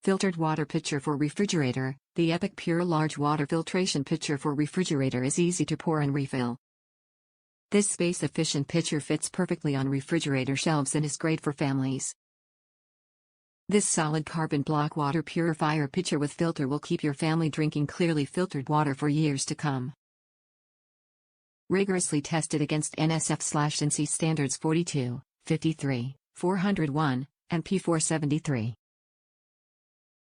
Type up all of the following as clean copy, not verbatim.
Filtered water pitcher for refrigerator. The Epic Pure Large Water Filtration Pitcher for refrigerator is easy to pour and refill. This space-efficient pitcher fits perfectly on refrigerator shelves and is great for families. This solid carbon block water purifier pitcher with filter will keep your family drinking clearly filtered water for years to come. Rigorously tested against NSF/ANSI standards 42, 53, 401, and P473.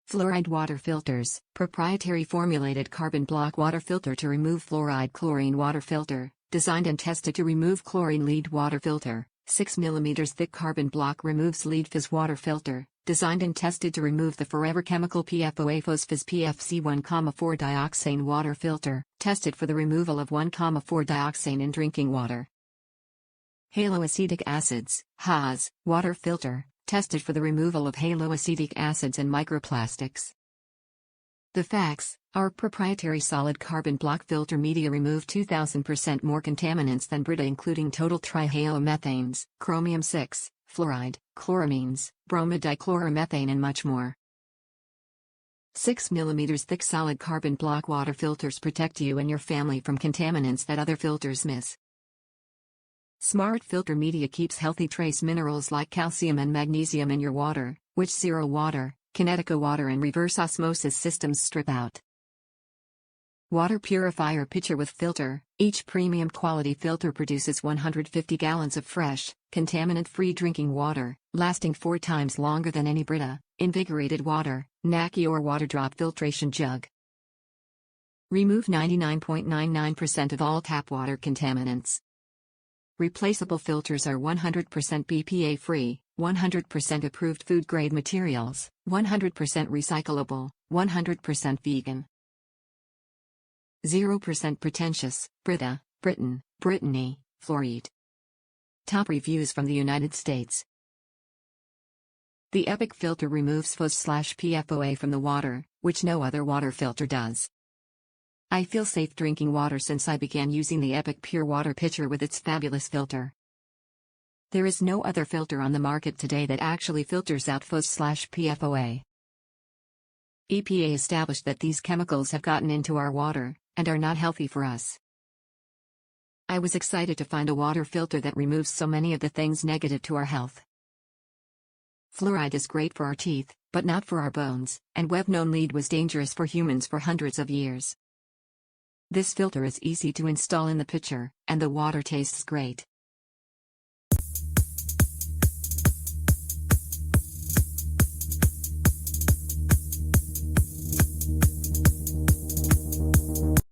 Fluoride Water Filters. Proprietary formulated carbon block water filter to remove fluoride. Chlorine Water Filter, designed and tested to remove chlorine. Lead water filter. 6 mm thick carbon block removes lead FFAS water filter, designed and tested to remove the forever chemical PFOA FOS PFC 1,4 dioxane water filter, tested for the removal of 1,4 dioxane in drinking water. Haloacetic Acids, HAAs, water filter, tested for the removal of haloacetic acids and microplastics. The facts: our proprietary solid carbon block filter media remove 2000% more contaminants than Brita, including total trihalomethanes, chromium-6, fluoride, chloramines, bromidichloromethane and much more. 6 mm thick solid carbon block water filters protect you and your family from contaminants that other filters miss. Smart filter media keeps healthy trace minerals like calcium and magnesium in your water, which Zero Water, Kinetica Water and reverse osmosis systems strip out. Water purifier pitcher with filter. Each premium quality filter produces 150 gallons of fresh, contaminant-free drinking water, lasting 4 times longer than any Brita, invigorated water, Naki or water drop filtration jug. Remove 99.99% of all tap water contaminants. Replaceable filters are 100% BPA-free, 100% approved food-grade materials, 100% recyclable, 100% vegan. 0% pretentious. Brita, Britain, Brittany, Fluoride. Top reviews from the United States. The Epic filter removes FOS/PFOA from the water, which no other water filter does. I feel safe drinking water since I began using the Epic Pure Water Pitcher with its fabulous filter. There is no other filter on the market today that actually filters out FOS/PFOA. EPA established that these chemicals have gotten into our water, and are not healthy for us. I was excited to find a water filter that removes so many of the things negative to our health. Fluoride is great for our teeth, but not for our bones, and we've known lead was dangerous for humans for hundreds of years. This filter is easy to install in the pitcher, and the water tastes great.